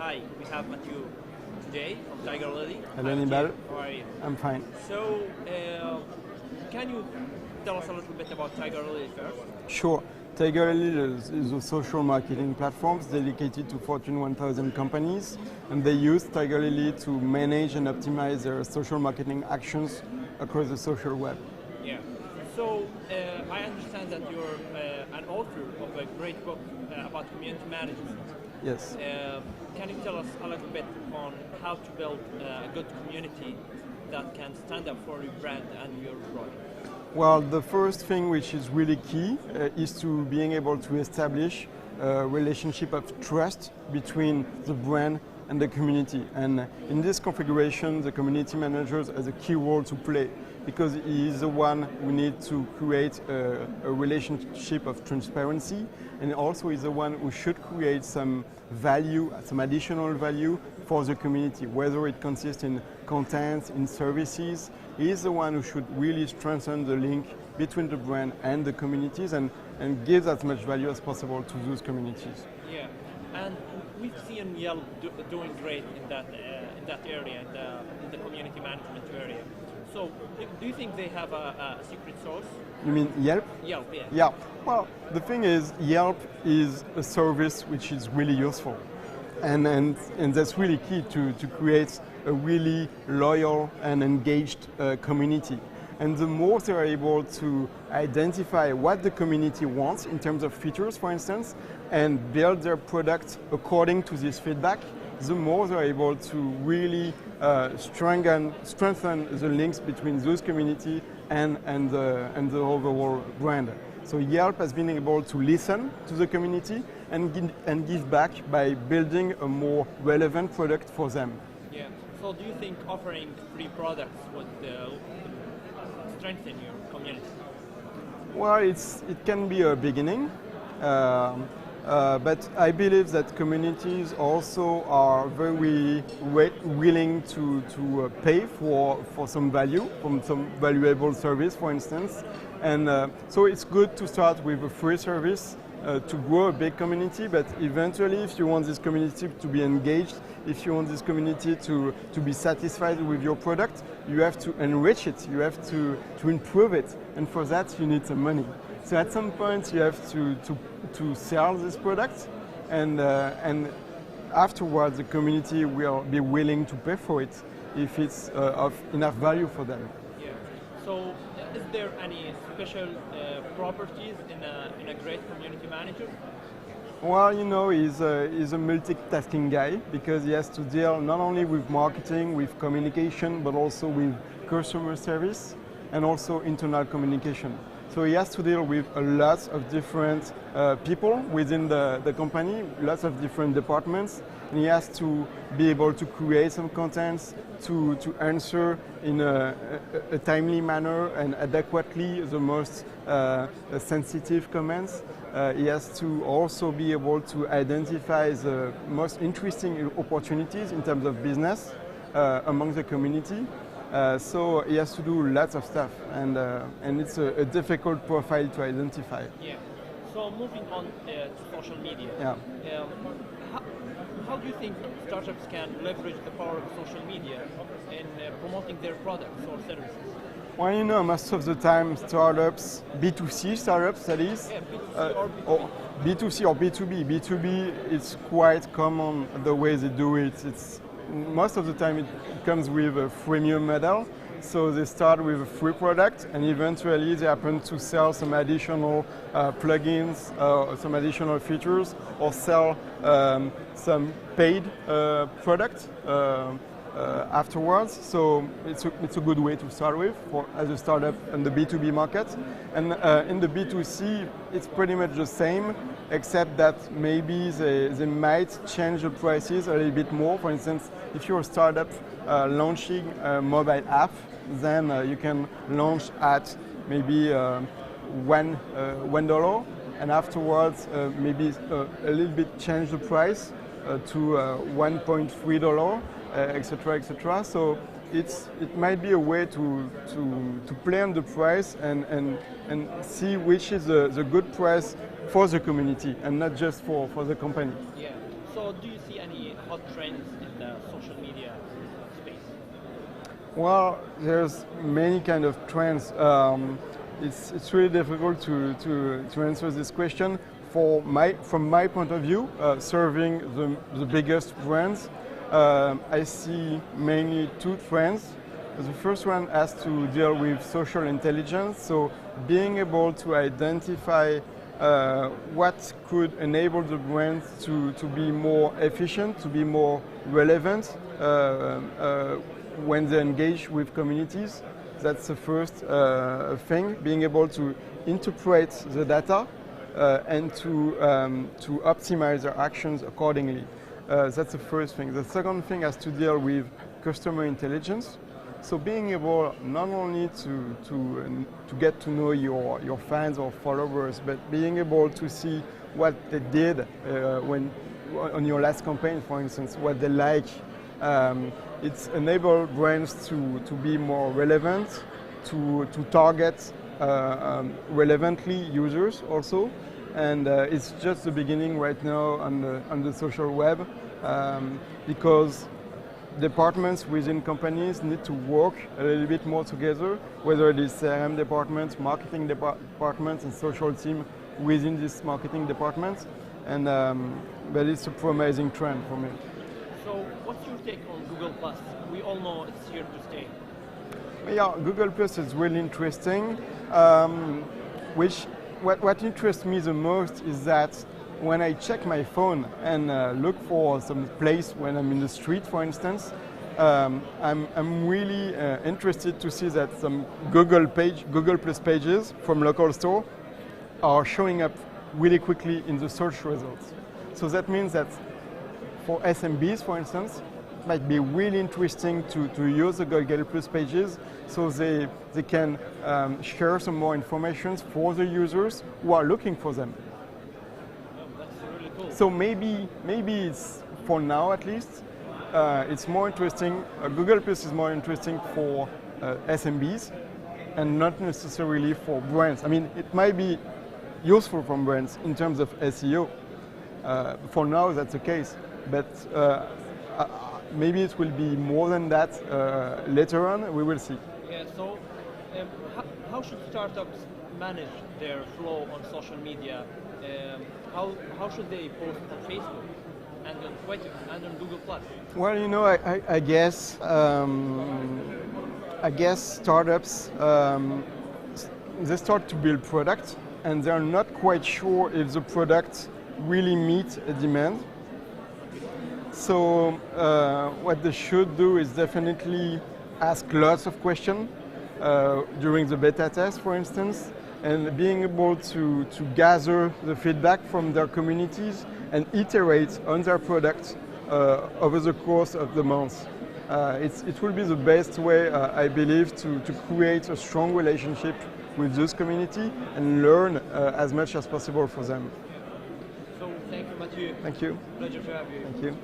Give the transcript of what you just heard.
Hi, we have Matthieu today from Tigerlily. Hello, Nibal. How are you? I'm fine. So, can you tell us a little bit about Tigerlily first? Sure. Tigerlily is a social marketing platform dedicated to Fortune 1000 companies, and they use Tigerlily to manage and optimize their social marketing actions across the social web. Yeah. So, I understand that you're an author of a great book about community management. Yes. Can you tell us a little bit on how to build a good community that can stand up for your brand and your product? Well, the first thing which is really key is to being able to establish a relationship of trust between the brand and the community. And in this configuration, the community manager has a key role to play because he is the one who needs to create a relationship of transparency, and also is the one who should create some value, some additional value for the community, whether it consists in content, in services. He is the one who should really strengthen the link between the brand and the communities and give as much value as possible to those communities. Yeah, and we've seen Yelp doing great in that area, in the community management area. So, do you think they have a secret sauce? You mean Yelp? Yelp, yeah. Yeah. Well, the thing is, Yelp is a service which is really useful. And that's really key to create a really loyal and engaged community. And the more they're able to identify what the community wants in terms of features, for instance, and build their product according to this feedback, the more they're able to really strengthen the links between those community and the overall brand. So Yelp has been able to listen to the community and give back by building a more relevant product for them. Yeah. So do you think offering free products would strengthen your community? Well, it can be a beginning, but I believe that communities also are very willing to pay for some value, from some valuable service, for instance. And so it's good to start with a free service to grow a big community, but eventually if you want this community to be engaged, if you want this community to be satisfied with your product, you have to enrich it, you have to improve it, and for that you need some money. So at some point you have to sell this product, and afterwards the community will be willing to pay for it if it's of enough value for them. Yeah. So is there any special properties in a great community manager? Well, you know, he's a multitasking guy because he has to deal not only with marketing, with communication, but also with customer service and also internal communication. So he has to deal with a lot of different people within the company, lots of different departments, and he has to be able to create some contents, to answer in a timely manner and adequately the most sensitive comments. He has to also be able to identify the most interesting opportunities in terms of business among the community. So he has to do lots of stuff, and it's a difficult profile to identify. Yeah. So moving on to social media. Yeah. How do you think startups can leverage the power of social media in promoting their products or services? Well, you know, most of the time startups, B2C startups that is, Yeah, B2C or B2B. or B2C or B2B. B2B, it's quite common the way they do it. It's most of the time it comes with a freemium model. So they start with a free product and eventually they happen to sell some additional plugins, some additional features, or sell some paid product afterwards. So it's a good way to start with as a startup in the B2B market. And in the B2C, it's pretty much the same, except that maybe they might change the prices a little bit more. For instance, if you're a startup launching a mobile app, then you can launch at maybe $1, and afterwards maybe a little bit change the price to $1.3, etc., etc. So it might be a way to play on the price and see which is the good price for the community and not just for the company. Yeah. So do you see any hot trends in the social media space? Well, there's many kind of trends. It's really difficult to answer this question. From my point of view, serving the biggest brands, I see mainly two trends. The first one has to deal with social intelligence, so being able to identify what could enable the brands to be more efficient, to be more relevant when they engage with communities. That's the first thing, being able to interpret the data and to optimize their actions accordingly. That's the first thing. The second thing has to deal with customer intelligence. So being able not only to get to know your fans or followers, but being able to see what they did when on your last campaign, for instance, what they like. It's enabled brands to be more relevant, to target relevantly users also, and it's just the beginning right now on the social web because departments within companies need to work a little bit more together, whether it is CRM departments, marketing departments, and social team within this marketing department, and but it's a promising trend for me. So what's your take on Google Plus? We all know it's here to stay. Yeah, Google Plus is really interesting. What interests me the most is that when I check my phone and look for some place when I'm in the street, for instance, I'm really interested to see that some Google Plus pages from local store are showing up really quickly in the search results. So that means that for SMBs, for instance, it might be really interesting to use the Google Plus pages so they can share some more information for the users who are looking for them. So maybe it's, for now at least, it's more interesting. Google Plus is more interesting for SMBs and not necessarily for brands. I mean, it might be useful for brands in terms of SEO. For now, that's the case, but maybe it will be more than that later on. We will see. Yeah. So, how should startups manage their flow on social media? How should they post on Facebook and on Twitter and on Google Plus? Well, you know, I guess startups they start to build product, and they're not quite sure if the product really meets a demand. So what they should do is definitely ask lots of questions during the beta test, for instance, and being able to gather the feedback from their communities and iterate on their product over the course of the months. It will be the best way, I believe, to create a strong relationship with this community and learn as much as possible for them. So thank you, Matthieu. Thank you. Pleasure to have you. Thank you.